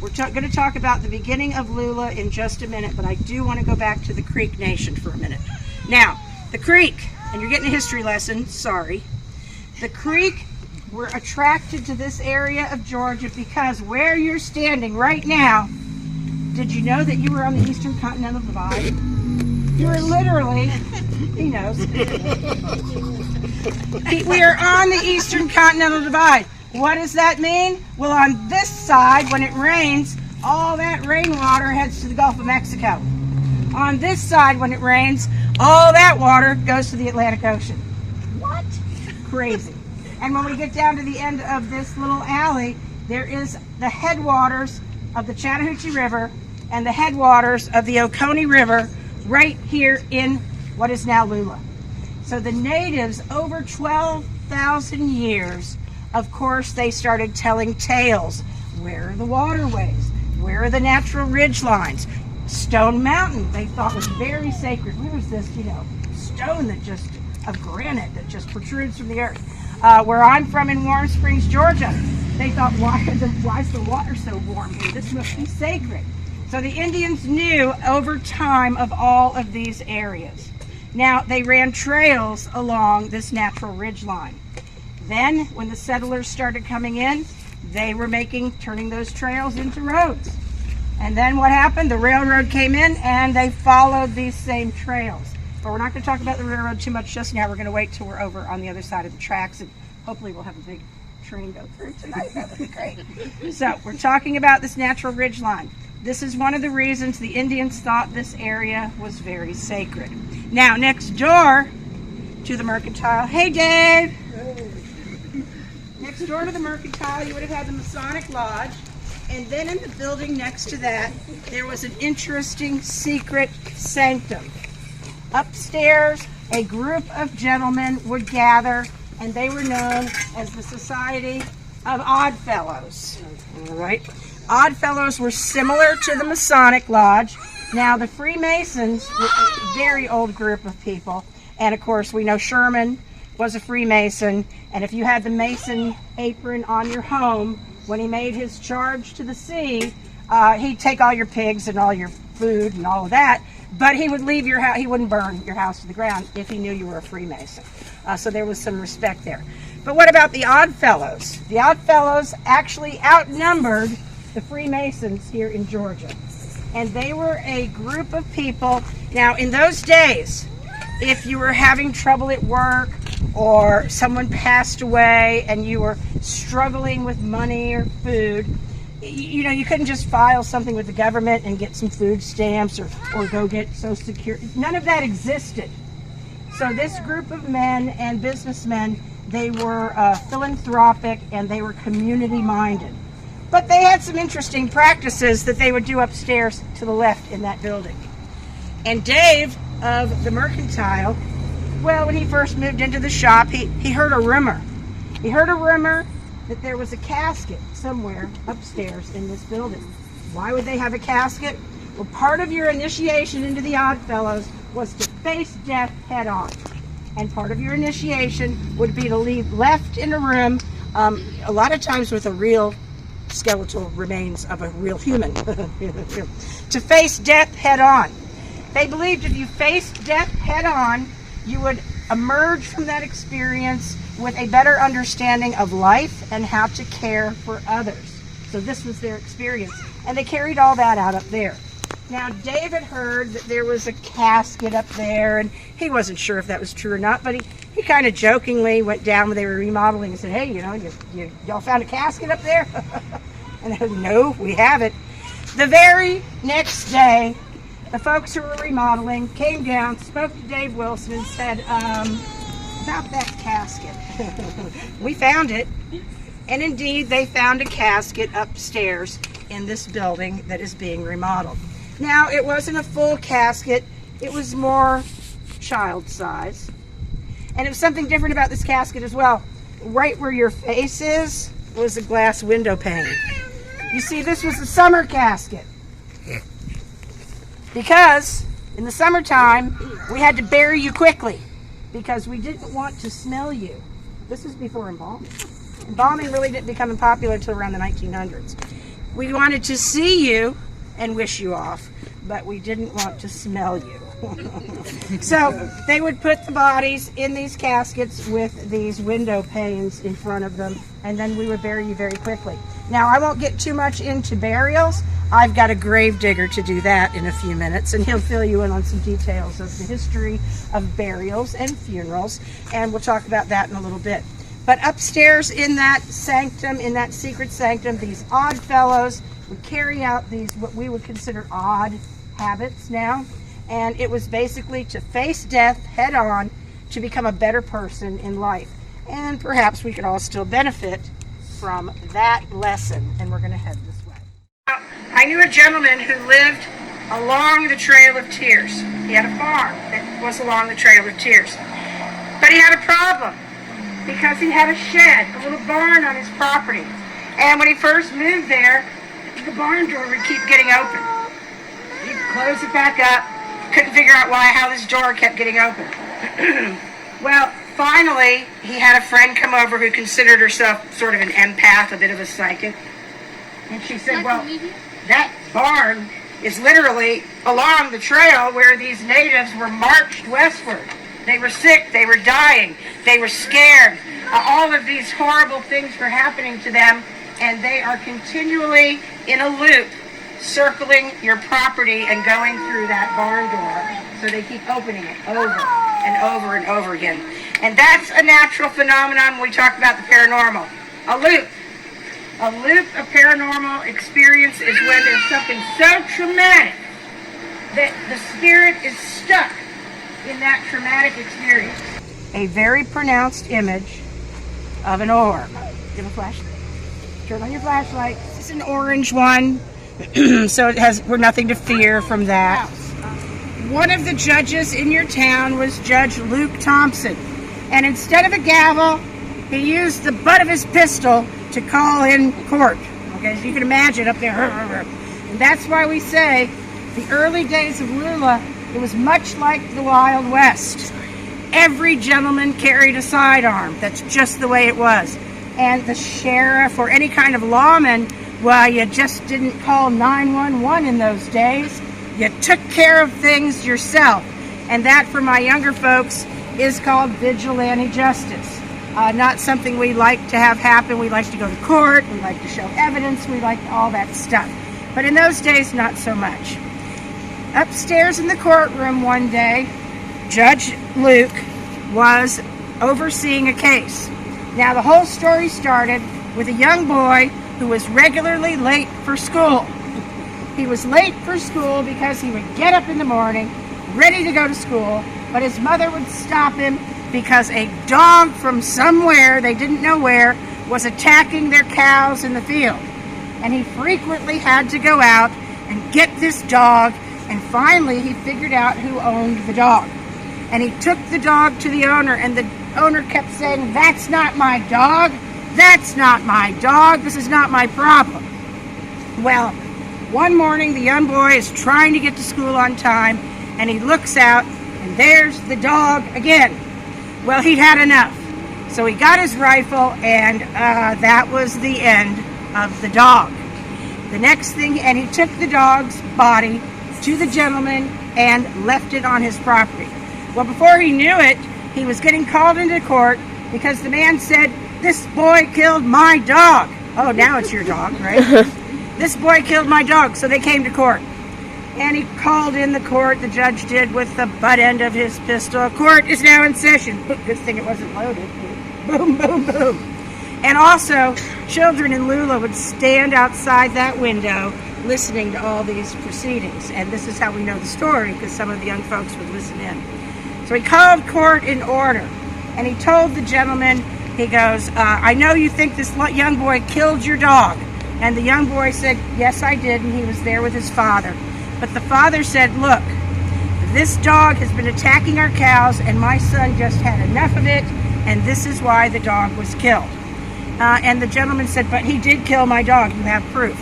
We're going to talk about the beginning of Lula in just a minute, but I do want to go back to the Creek Nation for a minute. Now, the Creek, and you're getting a history lesson, sorry. The Creek were attracted to this area of Georgia because where you're standing right now, did you know that you were on the Eastern Continental Divide? You were literally, he knows. We are on the Eastern Continental Divide. What does that mean? Well, on this side, when it rains, all that rainwater heads to the Gulf of Mexico. On this side, when it rains, all that water goes to the Atlantic Ocean. What? Crazy. And when we get down to the end of this little alley, there is the headwaters of the Chattahoochee River and the headwaters of the Oconee River right here in what is now Lula. So the natives, over 12,000 years, of course, they started telling tales. Where are the waterways? Where are the natural ridge lines? Stone Mountain, they thought was very sacred. Where is this, stone that just, of granite that just protrudes from the earth? Where I'm from in Warm Springs, Georgia, they thought, why is the water so warm here? This must be sacred. So the Indians knew over time of all of these areas. Now, they ran trails along this natural ridge line. Then, when the settlers started coming in, they were turning those trails into roads. And then what happened? The railroad came in and they followed these same trails. But we're not going to talk about the railroad too much just now. We're going to wait till we're over on the other side of the tracks, and hopefully we'll have a big train go through tonight. That would be great. So we're talking about this natural ridge line. This is one of the reasons the Indians thought this area was very sacred. Now, next door to the Mercantile, hey Dave! Next door to the Mercantile, you would have had the Masonic Lodge, and then in the building next to that, there was an interesting secret sanctum. Upstairs, a group of gentlemen would gather, and they were known as the Society of Odd Fellows. All right. Odd Fellows were similar to the Masonic Lodge. Now, the Freemasons were a very old group of people, and of course, we know Sherman was a Freemason, and if you had the Mason apron on your home, when he made his charge to the sea, he'd take all your pigs and all your food and all of that, but he would leave your house. He wouldn't burn your house to the ground if he knew you were a Freemason. So there was some respect there. But what about the Odd Fellows? The Odd Fellows actually outnumbered the Freemasons here in Georgia. And they were a group of people. Now, in those days, if you were having trouble at work or someone passed away and you were struggling with money or food, you couldn't just file something with the government and get some food stamps or go get Social Security. None of that existed. So this group of men and businessmen, they were philanthropic and they were community-minded. But they had some interesting practices that they would do upstairs to the left in that building. And Dave of the Mercantile, well, when he first moved into the shop, he heard a rumor. He heard a rumor that there was a casket somewhere upstairs in this building. Why would they have a casket? Well, part of your initiation into the Odd Fellows was to face death head on. And part of your initiation would be to leave left in a room, a lot of times with a real skeletal remains of a real human, to face death head on. They believed if you faced death head on, you would emerge from that experience with a better understanding of life and how to care for others. So this was their experience. And they carried all that out up there. Now, David heard that there was a casket up there, and he wasn't sure if that was true or not, but he kind of jokingly went down when they were remodeling and said, hey, y'all found a casket up there? And they said, no, we haven't. The very next day, the folks who were remodeling came down, spoke to Dave Wilson and said, about that casket. We found it. And indeed, they found a casket upstairs in this building that is being remodeled. Now, it wasn't a full casket. It was more child size. And it was something different about this casket as well. Right where your face is was a glass window pane. You see, this was a summer casket. Because in the summertime, we had to bury you quickly because we didn't want to smell you. This was before embalming. Embalming really didn't become popular until around the 1900s. We wanted to see you and wish you off, but we didn't want to smell you. So they would put the bodies in these caskets with these window panes in front of them, and then we would bury you very quickly. Now, I won't get too much into burials. I've got a grave digger to do that in a few minutes, and he'll fill you in on some details of the history of burials and funerals, and we'll talk about that in a little bit. But upstairs in that sanctum, in that secret sanctum, these odd fellows would carry out these, what we would consider odd habits now. And it was basically to face death head on, to become a better person in life. And perhaps we could all still benefit from that lesson. And we're going to head this way. I knew a gentleman who lived along the Trail of Tears. He had a farm that was along the Trail of Tears. But he had a problem because he had a shed, a little barn on his property. And when he first moved there, the barn door would keep getting open. He'd close it back up. Couldn't figure out how this door kept getting open. Well, finally, he had a friend come over who considered herself sort of an empath, a bit of a psychic. And she said, well, that barn is literally along the trail where these natives were marched westward. They were sick, they were dying, they were scared. All of these horrible things were happening to them, and they are continually in a loop, circling your property and going through that barn door. So they keep opening it over and over and over again. And that's a natural phenomenon when we talk about the paranormal. A loop. A loop of paranormal experience is when there's something so traumatic that the spirit is stuck in that traumatic experience. A very pronounced image of an orb. Give a flashlight. Turn on your flashlight. This is an orange one. So we're nothing to fear from that. One of the judges in your town was Judge Luke Thompson. And instead of a gavel, he used the butt of his pistol to call in court. Okay, as you can imagine up there. And that's why we say the early days of Lula, it was much like the Wild West. Every gentleman carried a sidearm. That's just the way it was. And the sheriff or any kind of lawman, well, you just didn't call 911 in those days. You took care of things yourself. And that, for my younger folks, is called vigilante justice. Not something we like to have happen. We like to go to court. We like to show evidence. We like all that stuff. But in those days, not so much. Upstairs in the courtroom one day, Judge Luke was overseeing a case. Now, the whole story started with a young boy who was regularly late for school. He was late for school because he would get up in the morning, ready to go to school, but his mother would stop him because a dog from somewhere, they didn't know where, was attacking their cows in the field. And he frequently had to go out and get this dog, and finally he figured out who owned the dog. And he took the dog to the owner, and the owner kept saying, "That's not my dog. That's not my dog. This is not my problem." Well, one morning the young boy is trying to get to school on time, and he looks out, and there's the dog again. Well, he'd had enough. So he got his rifle, and that was the end of the dog. The next thing, and he took the dog's body to the gentleman and left it on his property. Well, before he knew it, he was getting called into court because the man said, "This boy killed my dog." Oh, now it's your dog, right? "This boy killed my dog." So they came to court. And he called in the court, the judge did, with the butt end of his pistol. "Court is now in session." Good thing it wasn't loaded. Boom, boom, boom. And also, children in Lula would stand outside that window listening to all these proceedings. And this is how we know the story, because some of the young folks would listen in. So he called court in order, and he told the gentleman, he goes, "I know you think this young boy killed your dog." And the young boy said, "Yes, I did," and he was there with his father. But the father said, "Look, this dog has been attacking our cows, and my son just had enough of it, and this is why the dog was killed." And the gentleman said, "But he did kill my dog. You have proof."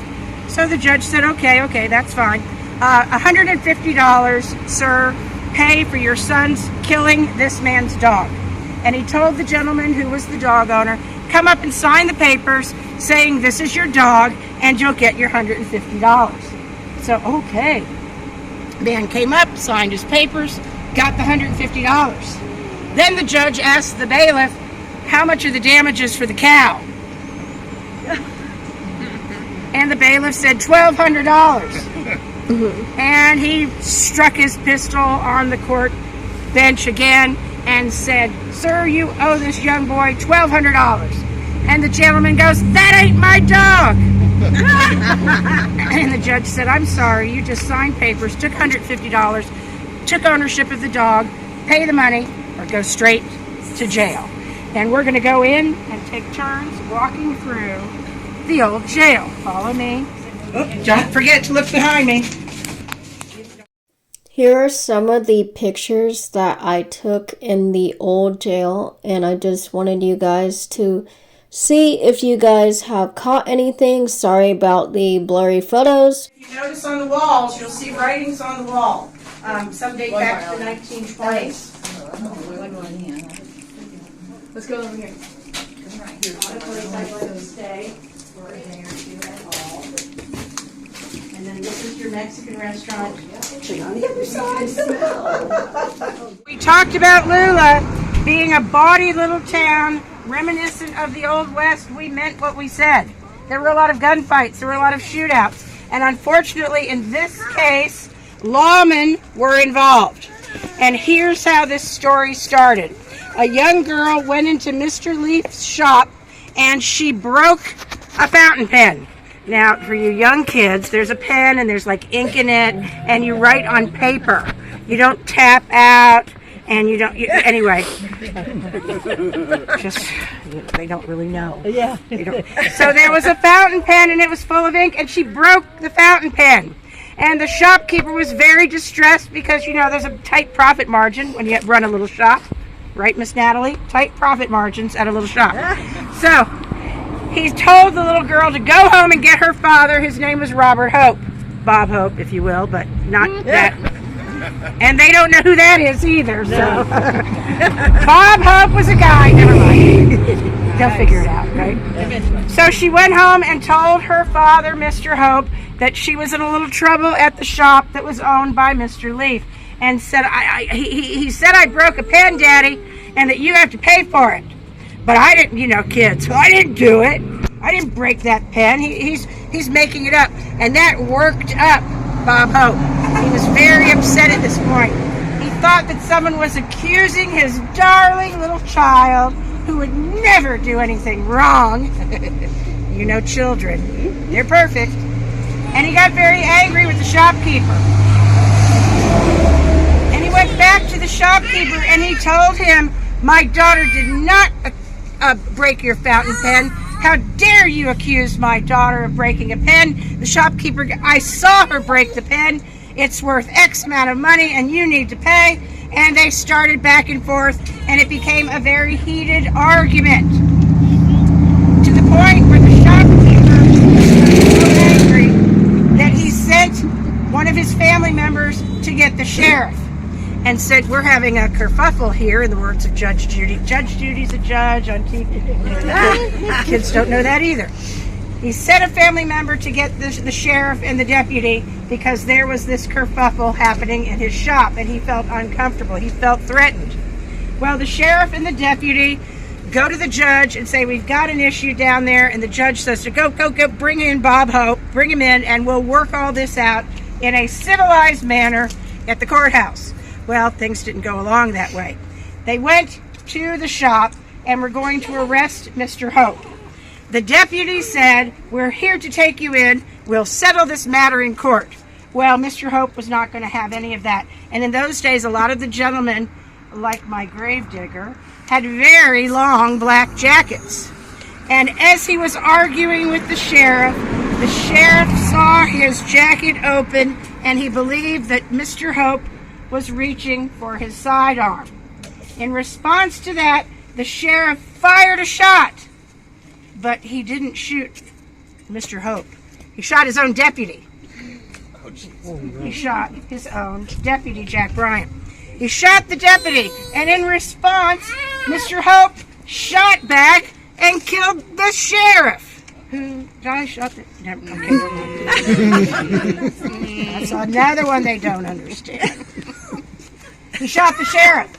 So the judge said, okay, that's fine. $150, sir, pay for your son's killing this man's dog. And he told the gentleman who was the dog owner, come up and sign the papers saying this is your dog and you'll get your $150. So, okay. Man came up, signed his papers, got the $150. Then the judge asked the bailiff, how much are the damages for the cow? And the bailiff said $1,200. And he struck his pistol on the court bench again and said, sir, you owe this young boy $1,200. And the gentleman goes, that ain't my dog. And the judge said, I'm sorry, you just signed papers, took $150, took ownership of the dog, pay the money, or go straight to jail. And we're going to go in and take turns walking through the old jail. Follow me. Oh, don't forget to look behind me. Here are some of the pictures that I took in the old jail, and I just wanted you guys to see if you guys have caught anything. Sorry about the blurry photos. If you notice on the walls, you'll see writings on the wall. Some date back to the 1920s. Let's go over here. Stay for a day or two at all. And then this is your Mexican restaurant. Actually, on the other side. We talked about Lula being a bawdy little town reminiscent of the Old West. We meant what we said. There were a lot of gunfights. There were a lot of shootouts. And unfortunately, in this case, lawmen were involved. And here's how this story started. A young girl went into Mr. Leaf's shop and she broke a fountain pen. Now, for you young kids, there's a pen and there's like ink in it, and you write on paper. You don't tap out, and you don't, anyway. Just, they don't really know. Yeah. So there was a fountain pen and it was full of ink, and she broke the fountain pen. And the shopkeeper was very distressed because, you know, there's a tight profit margin when you run a little shop. Right, Miss Natalie? Tight profit margins at a little shop. So he told the little girl to go home and get her father. His name was Robert Hope. Bob Hope, if you will, but not that. And they don't know who that is either. So Bob Hope was a guy. Never mind. They'll figure it out, right? So she went home and told her father, Mr. Hope, that she was in a little trouble at the shop that was owned by Mr. Leaf. And said, he said I broke a pen, Daddy, and that you have to pay for it. But I didn't, you know, kids, I didn't do it. I didn't break that pen. He's making it up. And that worked up Bob Hope. He was very upset at this point. He thought that someone was accusing his darling little child who would never do anything wrong. You know children. They're perfect. And he got very angry with the shopkeeper. And he went back to the shopkeeper and he told him, my daughter did not break your fountain pen. How dare you accuse my daughter of breaking a pen? The shopkeeper, I saw her break the pen. It's worth X amount of money and you need to pay. And they started back and forth and it became a very heated argument. To the point where the shopkeeper was so angry that he sent one of his family members to get the sheriff and said, we're having a kerfuffle here, in the words of Judge Judy. Judge Judy's a judge on TV. Kids don't know that either. He sent a family member to get the sheriff and the deputy because there was this kerfuffle happening in his shop and he felt uncomfortable. He felt threatened. Well, the sheriff and the deputy go to the judge and say, we've got an issue down there, and the judge says to go, bring in Bob Hope, bring him in, and we'll work all this out in a civilized manner at the courthouse. Well, things didn't go along that way. They went to the shop and were going to arrest Mr. Hope. The deputy said, we're here to take you in. We'll settle this matter in court. Well, Mr. Hope was not going to have any of that. And in those days, a lot of the gentlemen, like my gravedigger, had very long black jackets. And as he was arguing with the sheriff saw his jacket open and he believed that Mr. Hope was reaching for his sidearm. In response to that, the sheriff fired a shot, but he didn't shoot Mr. Hope. He shot his own deputy. He shot his own deputy, Jack Bryant. He shot the deputy, and in response, Mr. Hope shot back and killed the sheriff. Who I shot the... Never, okay. That's another one they don't understand. He shot the sheriff.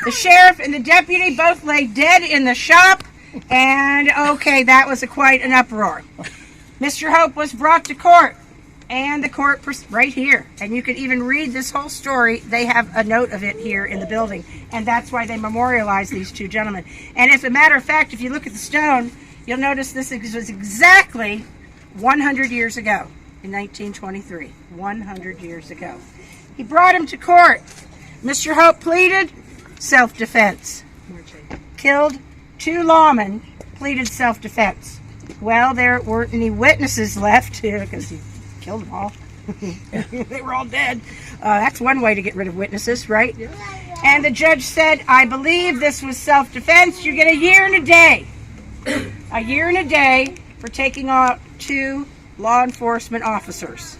The sheriff and the deputy both lay dead in the shop, and okay, that was quite an uproar. Mr. Hope was brought to court, and the court right here, and you can even read this whole story. They have a note of it here in the building, and that's why they memorialize these two gentlemen. And as a matter of fact, if you look at the stone, you'll notice this was exactly 100 years ago, in 1923, 100 years ago. He brought him to court. Mr. Hope pleaded self-defense. Killed 2 lawmen, pleaded self-defense. Well, there weren't any witnesses left because he killed them all. They were all dead. That's one way to get rid of witnesses, right? And the judge said, I believe this was self-defense. You get a year and a day. A year and a day for taking out 2 law enforcement officers.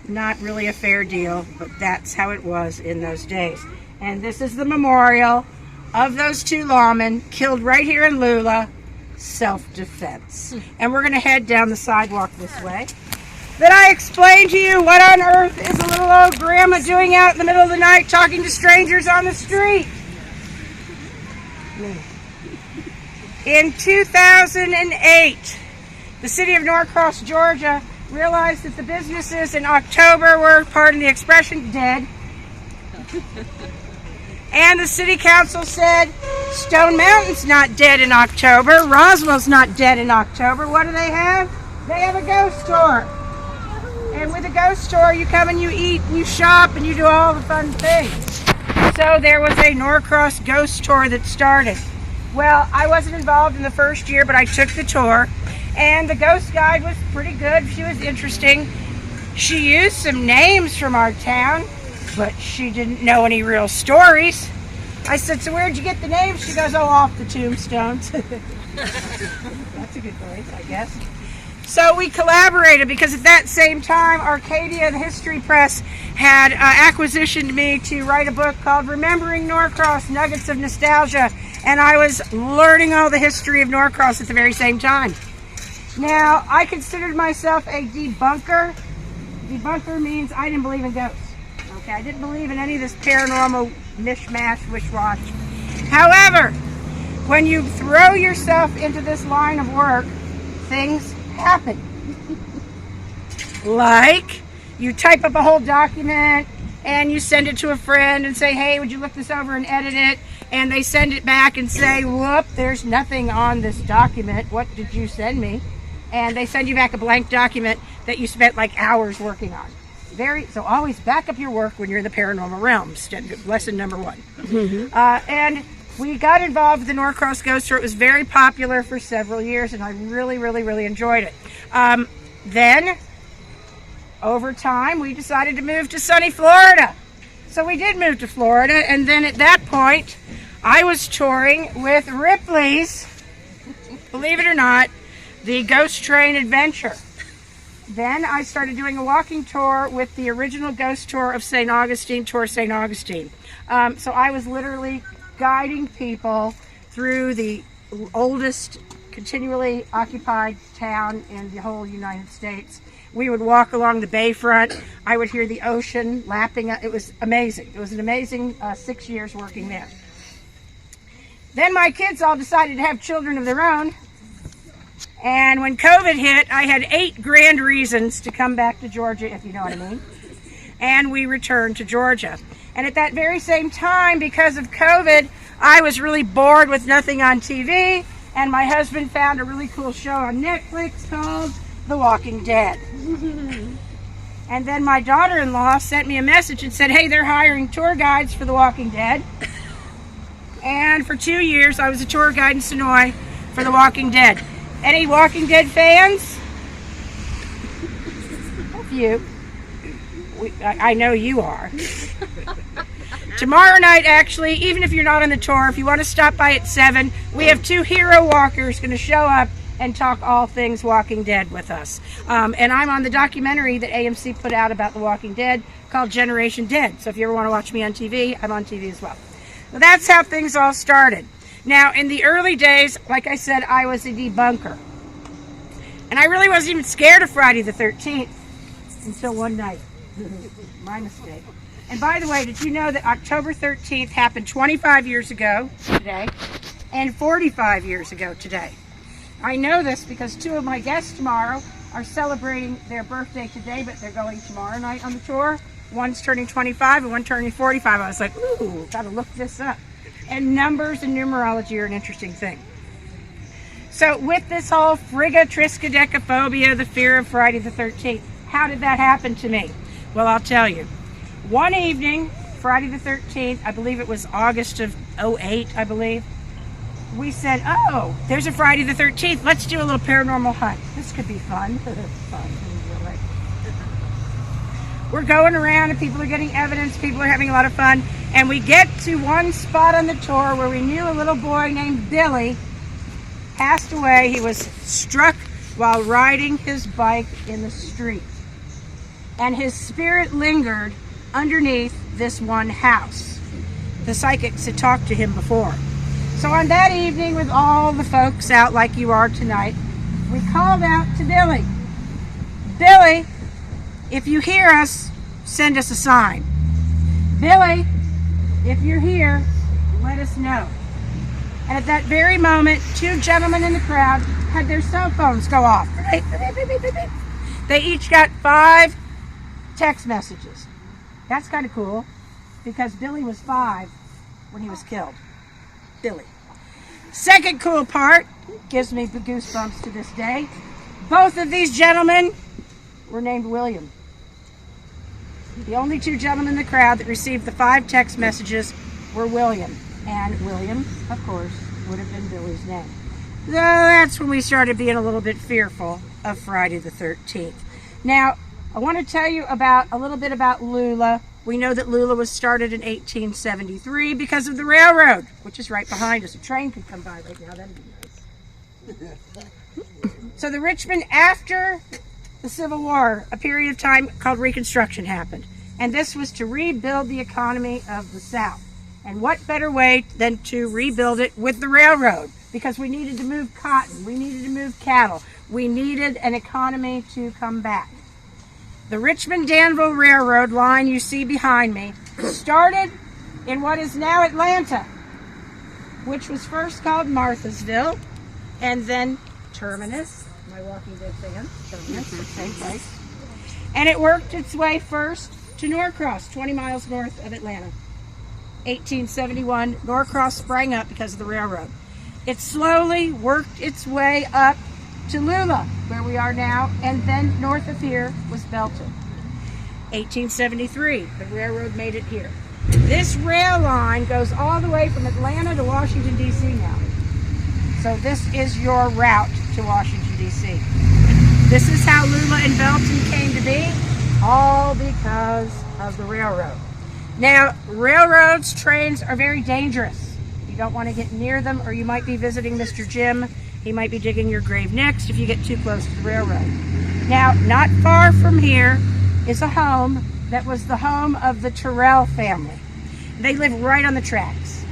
Not really a fair deal, but that's how it was in those days. And this is the memorial of those 2 lawmen killed right here in Lula, self-defense. And we're going to head down the sidewalk this way. Then I explained to you what on earth is a little old grandma doing out in the middle of the night talking to strangers on the street. In 2008, the city of Norcross, Georgia, realized that the businesses in October were, pardon the expression, dead. And the city council said, Stone Mountain's not dead in October. Roswell's not dead in October. What do they have? They have a ghost store. And with a ghost store, you come and you eat and you shop and you do all the fun things. So there was a Norcross ghost tour that started. Well, I wasn't involved in the first year, but I took the tour. And the ghost guide was pretty good. She was interesting. She used some names from our town, but she didn't know any real stories. I said, so where'd you get the names? She goes, oh, off the tombstones. That's a good voice, I guess. So we collaborated because at that same time, Arcadia and History Press had acquisitioned me to write a book called Remembering Norcross, Nuggets of Nostalgia. And I was learning all the history of Norcross at the very same time. Now, I considered myself a debunker. Debunker means I didn't believe in ghosts. Okay, I didn't believe in any of this paranormal mishmash, wish-wash. However, when you throw yourself into this line of work, things happen. Like, you type up a whole document and you send it to a friend and say, hey, would you look this over and edit it? And they send it back and say, whoop, there's nothing on this document. What did you send me? And they send you back a blank document that you spent like hours working on. So always back up your work when you're in the paranormal realm. Lesson number 1. Mm-hmm. And we got involved with the Norcross Ghost Tour. It was very popular for several years, and I really, really, really enjoyed it. Then, over time, we decided to move to sunny Florida. So we did move to Florida, and then at that point, I was touring with Ripley's, believe it or not, the Ghost Train Adventure. Then I started doing a walking tour with the original ghost tour of St. Augustine, Tour St. Augustine. So I was literally guiding people through the oldest continually occupied town in the whole United States. We would walk along the bayfront. I would hear the ocean lapping. It was amazing. It was an amazing 6 years working there. Then my kids all decided to have children of their own. And when COVID hit, I had 8 grand reasons to come back to Georgia, if you know what I mean. And we returned to Georgia. And at that very same time, because of COVID, I was really bored with nothing on TV. And my husband found a really cool show on Netflix called The Walking Dead. And then my daughter-in-law sent me a message and said, hey, they're hiring tour guides for The Walking Dead. And for 2 years, I was a tour guide in Sonoy for The Walking Dead. Any Walking Dead fans? A few. I know you are. Tomorrow night, actually, even if you're not on the tour, if you want to stop by at 7, we have 2 hero walkers going to show up and talk all things Walking Dead with us. And I'm on the documentary that AMC put out about The Walking Dead called Generation Dead. So if you ever want to watch me on TV, I'm on TV as well. So that's how things all started. Now, in the early days, like I said, I was a debunker. And I really wasn't even scared of Friday the 13th until one night. My mistake. And by the way, did you know that October 13th happened 25 years ago today and 45 years ago today? I know this because two of my guests tomorrow are celebrating their birthday today, but they're going tomorrow night on the tour. One's turning 25 and one turning 45. I was like, ooh, gotta look this up. And numbers and numerology are an interesting thing. So with this whole frigga triskaidekaphobia, the fear of Friday the 13th, how did that happen to me? Well, I'll tell you. One evening, Friday the 13th, I believe it was August of '08, I believe, we said, oh, there's a Friday the 13th. Let's do a little paranormal hunt. This could be fun. We're going around and people are getting evidence. People are having a lot of fun. And we get to one spot on the tour where we knew a little boy named Billy passed away. He was struck while riding his bike in the street. And his spirit lingered underneath this one house. The psychics had talked to him before. So on that evening, with all the folks out like you are tonight, we called out to Billy. Billy, if you hear us, send us a sign. Billy, if you're here, let us know. And at that very moment, two gentlemen in the crowd had their cell phones go off. They each got 5 text messages. That's kind of cool, because Billy was 5 when he was killed. Billy. Second cool part, gives me the goosebumps to this day. Both of these gentlemen were named William. The only 2 gentlemen in the crowd that received the 5 text messages were William. And William, of course, would have been Billy's name. So that's when we started being a little bit fearful of Friday the 13th. Now, I want to tell you a little bit about Lula. We know that Lula was started in 1873 because of the railroad, which is right behind us. A train could come by right now. That'd be nice. So the Richmond, after the Civil War, a period of time called Reconstruction happened. And this was to rebuild the economy of the South. And what better way than to rebuild it with the railroad? Because we needed to move cotton. We needed to move cattle. We needed an economy to come back. The Richmond-Danville Railroad line you see behind me started in what is now Atlanta, which was first called Marthasville, and then Terminus, my Walking Dead fan, Terminus, same place. And it worked its way first to Norcross, 20 miles north of Atlanta. 1871, Norcross sprang up because of the railroad. It slowly worked its way up to Lula, where we are now, and then north of here was Belton. 1873, the railroad made it here. This rail line goes all the way from Atlanta to Washington, D.C. now. So this is your route to Washington, D.C. This is how Lula and Belton came to be, all because of the railroad. Now, railroads, trains are very dangerous. You don't want to get near them, or you might be visiting Mr. Jim. He might be digging your grave next if you get too close to the railroad. Now, not far from here is a home that was the home of the Terrell family. They live right on the tracks.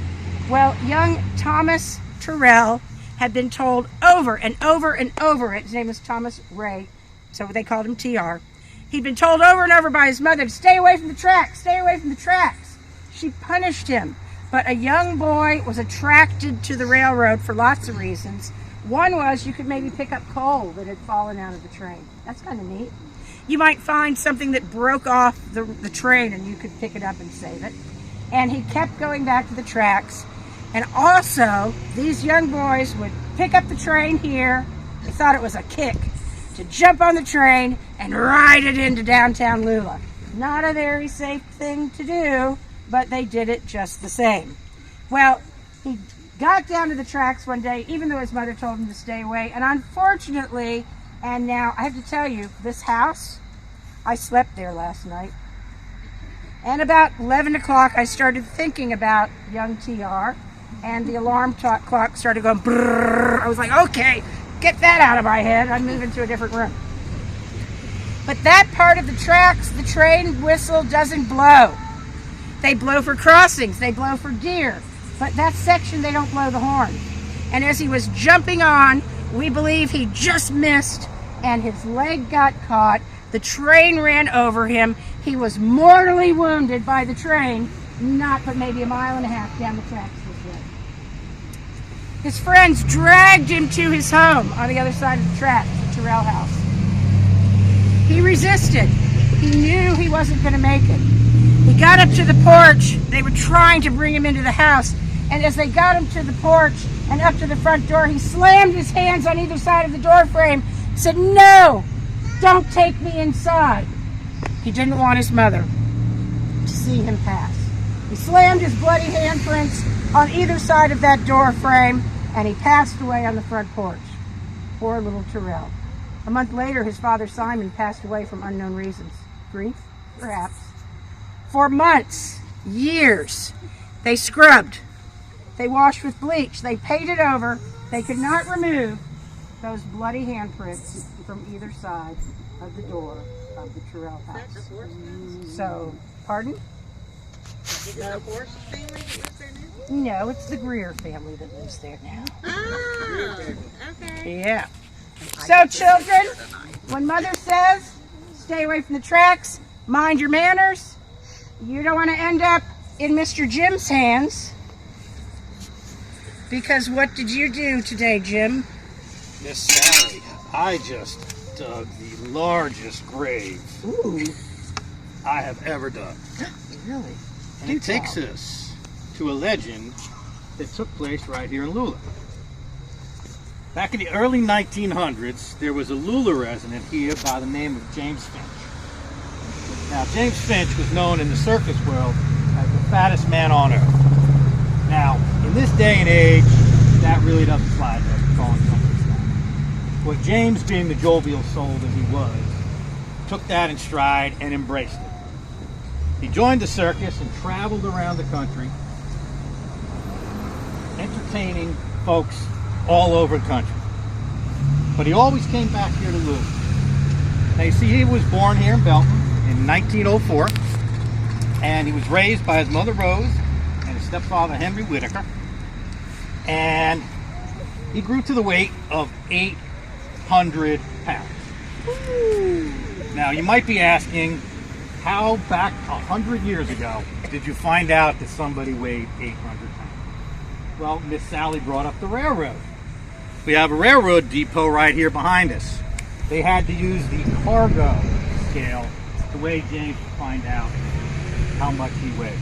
Well, young Thomas Terrell had been told over and over and over, his name was Thomas Ray, so they called him TR. He'd been told over and over by his mother to stay away from the tracks, stay away from the tracks. She punished him, but a young boy was attracted to the railroad for lots of reasons. One was you could maybe pick up coal that had fallen out of the train. That's kind of neat. You might find something that broke off the train and you could pick it up and save it. And he kept going back to the tracks. And also, these young boys would pick up the train here. They thought it was a kick to jump on the train and ride it into downtown Lula. Not a very safe thing to do, but they did it just the same. Well, he got down to the tracks one day, even though his mother told him to stay away. And unfortunately, and now I have to tell you, this house, I slept there last night. And about 11 o'clock, I started thinking about young TR, and the alarm clock started going brrrr. I was like, okay, get that out of my head. I'm moving to a different room. But that part of the tracks, the train whistle doesn't blow. They blow for crossings. They blow for deer. but that section they don't blow the horn. And as he was jumping on, we believe he just missed and his leg got caught. The train ran over him. He was mortally wounded by the train, not but maybe a mile and a half down the tracks this way. His friends dragged him to his home on the other side of the tracks, the Terrell house. He resisted. He knew he wasn't going to make it. He got up to the porch. They were trying to bring him into the house. And as they got him to the porch and up to the front door, he slammed his hands on either side of the door frame, said, "No, don't take me inside." He didn't want his mother to see him pass. He slammed his bloody handprints on either side of that door frame, and he passed away on the front porch. Poor little Terrell. A month later, his father Simon passed away from unknown reasons. Grief, perhaps. For months, years, they scrubbed. They washed with bleach. They painted over. They could not remove those bloody handprints from either side of the door of the Terrell house. So, pardon? Is it the Horse family that lives there now? No, it's the Greer family that lives there now. Oh, okay. Yeah. So, children, when Mother says, stay away from the tracks, mind your manners, you don't want to end up in Mr. Jim's hands. Because what did you do today, Jim? Miss Sally, I just dug the largest grave I have ever dug. Really? And it takes us to a legend that took place right here in Lula. Back in the early 1900s, there was a Lula resident here by the name of James Finch. Now, James Finch was known in the circus world as the fattest man on earth. Now, in this day and age, that really doesn't fly there, calling something that. But James, being the jovial soul that he was, took that in stride and embraced it. He joined the circus and traveled around the country, entertaining folks all over the country. But he always came back here to Lula. Now you see, he was born here in Belton in 1904, and he was raised by his mother Rose and his stepfather Henry Whitaker, and he grew to the weight of 800 pounds. Now you might be asking, how back 100 years ago did you find out that somebody weighed 800 pounds? Well, Miss Sally brought up the railroad. We have a railroad depot right here behind us. They had to use the cargo scale to weigh James to find out how much he weighed.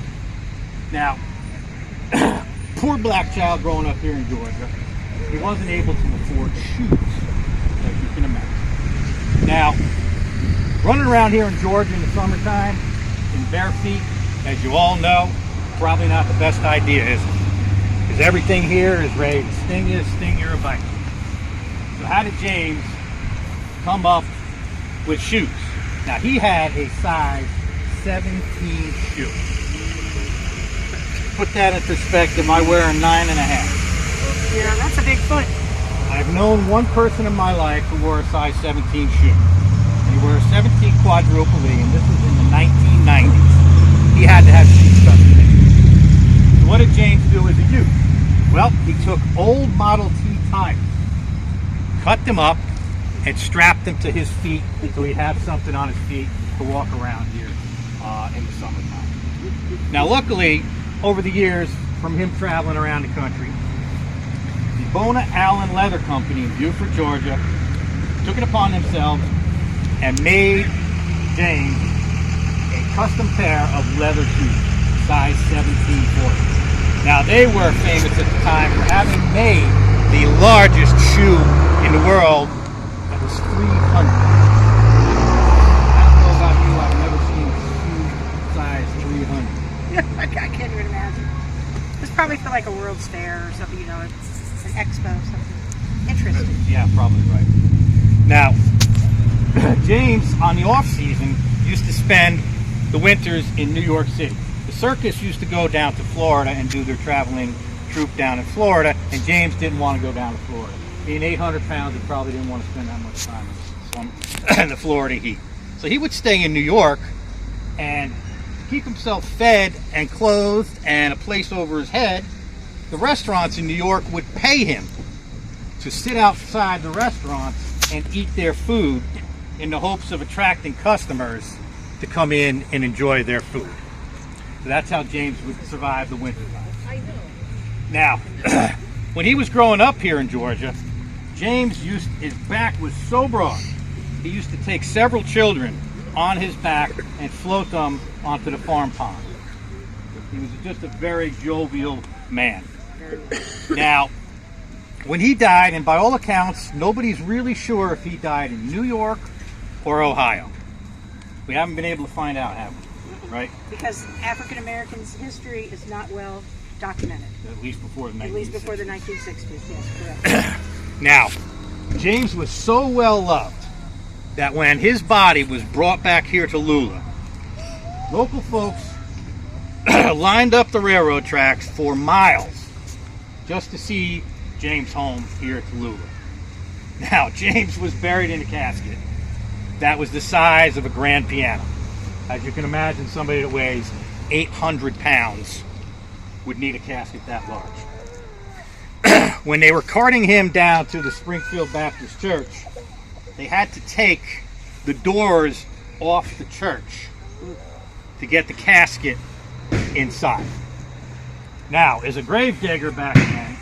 Now, poor black child growing up here in Georgia, he wasn't able to afford shoes, like you can imagine. Now, running around here in Georgia in the summertime in bare feet, as you all know, probably not the best idea, is it? Because everything here is ready to sting you or bite you. So how did James come up with shoes? Now he had a size 17 shoe. Put that in perspective, I wear a 9.5. Yeah, that's a big foot. I've known one person in my life who wore a size 17 shoe. And he wore a 17 quadruple E, and this was in the 1990s. He had to have shoes custom made. So what did James do as a youth? Well, he took old Model T tires, cut them up, and strapped them to his feet so he'd have something on his feet to walk around here in the summertime. Now, luckily, over the years, from him traveling around the country, the Bona Allen Leather Company in Beaufort, Georgia, took it upon themselves and made James a custom pair of leather shoes, size 1740. Now, they were famous at the time for having made the largest shoe in the world that was 300. I don't know about you, I've never seen a shoe size 300. I can't even imagine. It's probably for like a World's Fair or something, you know, it's an expo or something. Interesting. Yeah, probably right. Now, James, on the off season, used to spend the winters in New York City. The circus used to go down to Florida and do their traveling troupe down in Florida, and James didn't want to go down to Florida. Being 800 pounds, he probably didn't want to spend that much time in the Florida heat. So he would stay in New York and keep himself fed and clothed and a place over his head. the restaurants in New York would pay him to sit outside the restaurants and eat their food in the hopes of attracting customers to come in and enjoy their food. So that's how James would survive the winter time. Now, when he was growing up here in Georgia, his back was so broad, he used to take several children on his back and float them onto the farm pond. He was just a very jovial man. Now, when he died, and by all accounts, nobody's really sure if he died in New York or Ohio. We haven't been able to find out, have we? Right? Because African Americans' history is not well documented. At least before the 1960s. At least before the 1960s, yes, correct. Now, James was so well loved that when his body was brought back here to Lula, local folks lined up the railroad tracks for miles just to see James home here at Lula. Now, James was buried in a casket that was the size of a grand piano. As you can imagine, somebody that weighs 800 pounds would need a casket that large. When they were carting him down to the Springfield Baptist Church, they had to take the doors off the church to get the casket inside. Now, as a grave digger back then,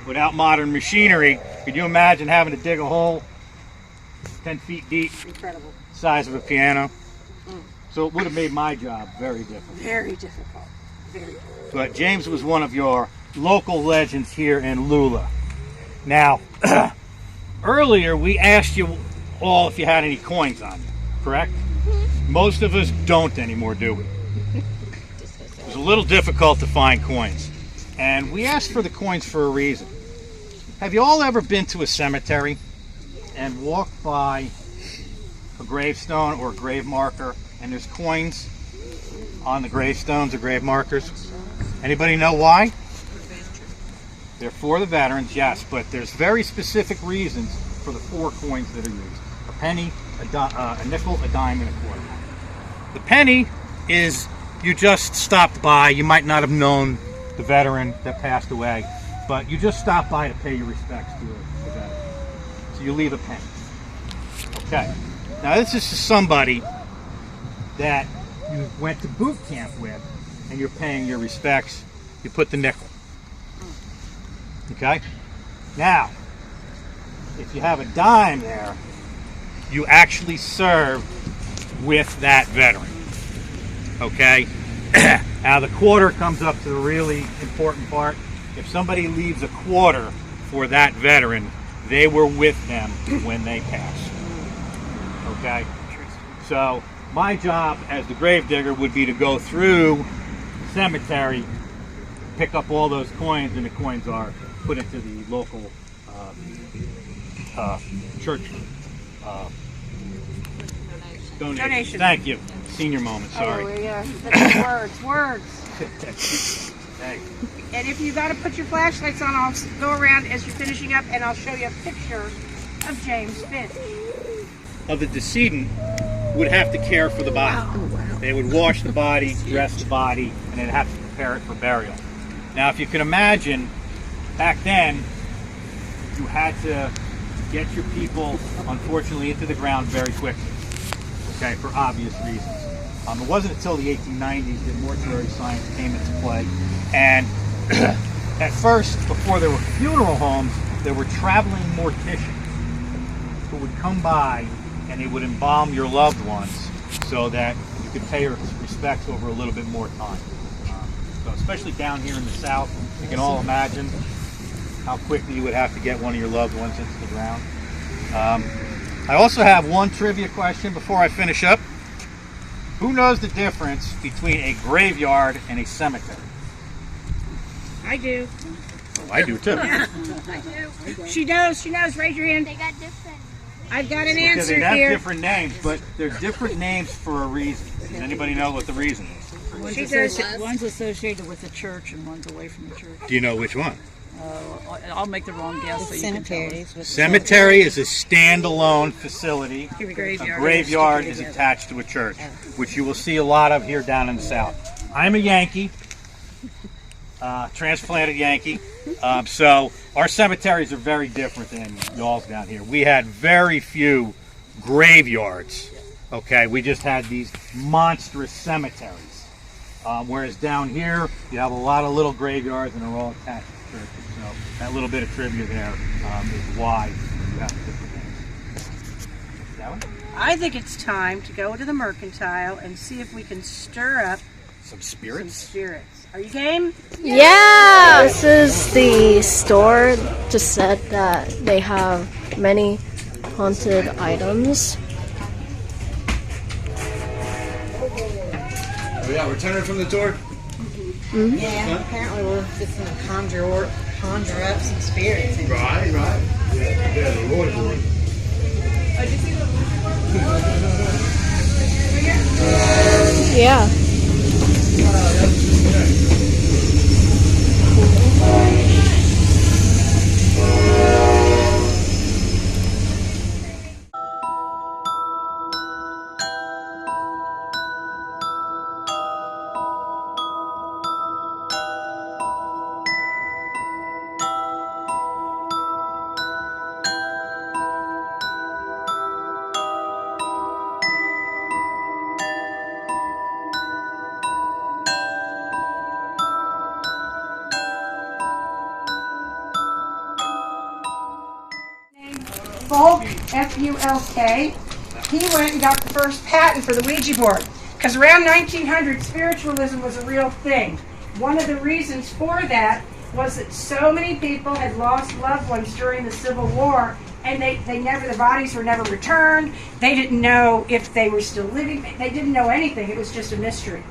without modern machinery, could you imagine having to dig a hole 10 feet deep? Incredible. Size of a piano. So it would have made my job very difficult. Very difficult. Very difficult. But James was one of your local legends here in Lula. Now, earlier we asked you all if you had any coins on you, correct? Most of us don't anymore, do we? It was a little difficult to find coins. And we asked for the coins for a reason. Have you all ever been to a cemetery and walked by a gravestone or a grave marker and there's coins on the gravestones or grave markers? Anybody know why? They're for the veterans, yes, but there's very specific reasons for the 4 coins that are used. A penny, a nickel, a dime, and a quarter. The penny is you just stopped by. You might not have known the veteran that passed away, but you just stopped by to pay your respects to the veteran. So you leave a penny. Okay. Now this is somebody that you went to boot camp with and you're paying your respects. You put the nickel. Okay? Now, if you have a dime there, you actually serve with that veteran. Okay? Now the quarter comes up to the really important part. If somebody leaves a quarter for that veteran, they were with them when they passed. Okay? So my job as the gravedigger would be to go through the cemetery, pick up all those coins, and the coins are put into the local church donation. Thank you. Senior moment, sorry. Oh, yeah. That's words. Hey. And if you got to put your flashlights on, I'll go around as you're finishing up and I'll show you a picture of James Finch. Of the decedent would have to care for the body. Wow. They would wash the body, dress the body, and they'd have to prepare it for burial. Now, if you can imagine, back then, you had to get your people, unfortunately, into the ground very quickly, okay, for obvious reasons. It wasn't until the 1890s that mortuary science came into play, and at first, before there were funeral homes, there were traveling morticians who would come by and they would embalm your loved ones so that you could pay your respects over a little bit more time. So especially down here in the South, you can all imagine how quickly you would have to get one of your loved ones into the ground. I also have one trivia question before I finish up. Who knows the difference between a graveyard and a cemetery? I do. Oh, I do too. I do. She knows. Raise your hand. They got different. I've got an Because answer they have here. different names, but they're different names for a reason. Does anybody know what the reason is? One's associated with the church and one's away from the church. Do you know which one? I'll make the wrong guess. So you can tell us. Cemetery is a standalone facility. A Graveyard. graveyard is attached to a church, which you will see a lot of here down in the South. I'm a Yankee. transplanted Yankee. So our cemeteries are very different than y'all's down here. We had very few graveyards. Okay, we just had these monstrous cemeteries. Whereas down here, you have a lot of little graveyards and they're all attached to churches. So that little bit of trivia there is why you have different names. That one? I think it's time to go to the mercantile and see if we can stir up Some some spirits? spirits. Are you game? Yeah! This is the store. Just said that they have many haunted items. Oh yeah, we're turning from the door. Yeah, apparently we're just going to conjure up some spirits. And Right. Yeah, the Lord. Yeah. Fulk, F-U-L-K. He went and got the first patent for the Ouija board. Because around 1900, spiritualism was a real thing. One of the reasons for that was that so many people had lost loved ones during the Civil War, and their bodies were never returned. They didn't know if they were still living. They didn't know anything. It was just a mystery.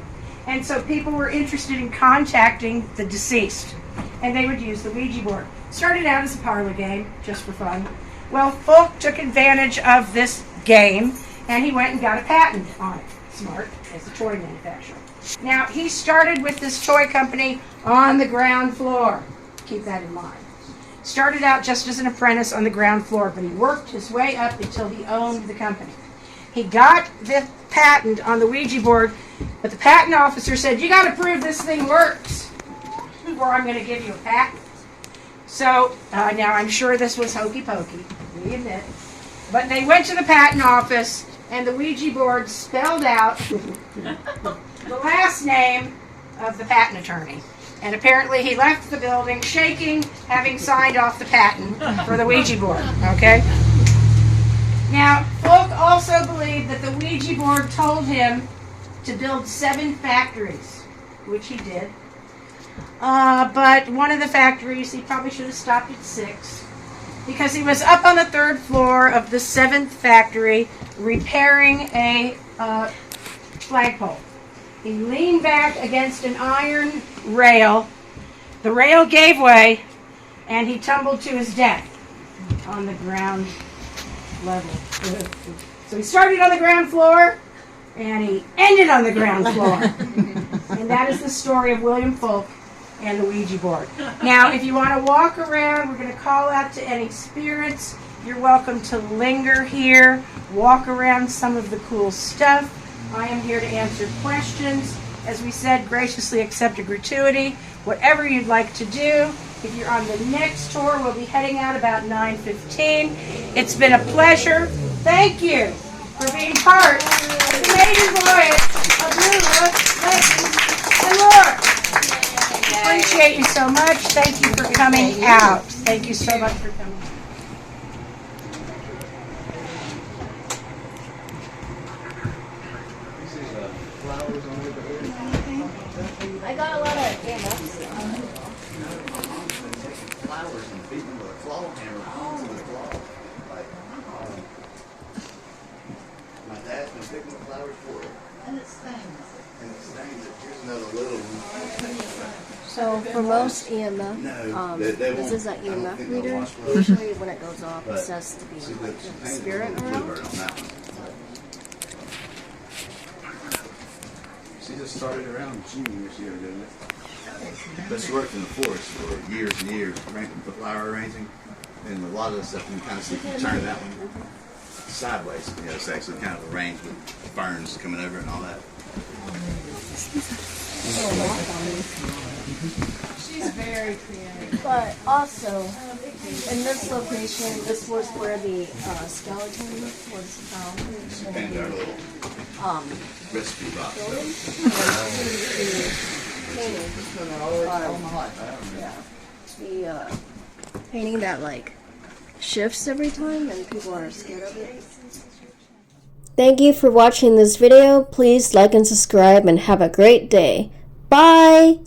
And so people were interested in contacting the deceased, and they would use the Ouija board. Started out as a parlor game, just for fun. Well, Fulk took advantage of this game, and he went and got a patent on it. Smart, as a toy manufacturer. Now, he started with this toy company on the ground floor. Keep that in mind. Started out just as an apprentice on the ground floor, but he worked his way up until he owned the company. He got the patent on the Ouija board, but the patent officer said, "You got to prove this thing works before I'm going to give you a patent." So, now I'm sure this was hokey pokey, we admit. But they went to the patent office, and the Ouija board spelled out the last name of the patent attorney. And apparently he left the building shaking, having signed off the patent for the Ouija board, okay? Now, Fulk also believed that the Ouija board told him to build 7 factories, which he did. But one of the factories, he probably should have stopped at 6, because he was up on the 3rd floor of the 7th factory repairing a flagpole. He leaned back against an iron rail. The rail gave way, and he tumbled to his death on the ground level. So he started on the ground floor, and he ended on the ground floor. And that is the story of William Fulk and the Ouija board. Now, if you want to walk around, we're going to call out to any spirits. You're welcome to linger here, walk around some of the cool stuff. I am here to answer questions. As we said, graciously accept a gratuity. Whatever you'd like to do. If you're on the next tour, we'll be heading out about 9:15. It's been a pleasure. Thank you for being part of the maiden voyage of Lula, Legends, and Lore. Appreciate you so much. Thank you for coming out. Thank you so much for coming. I got a lot of EMFs. Flowers and beating them with a claw hammer into the claw. Like, my dad's been picking the flowers for her. And it stains it. Here's another little one. So for most EMF, No, this is an EMF reader. Usually when it goes off, it says to be like a spirit around. She just started around June this year, didn't it? But she worked in the forest for years and years, the flower arranging, and a lot of the stuff you can kind of see if you turn that one sideways. You know, it's actually kind of arranged with ferns coming over and all that. She's very creative. But also, in this location, this was where the skeleton was found. And our little recipe box. The painting that like shifts every time and people are scared of it. Thank you for watching this video. Please like and subscribe and have a great day. Bye!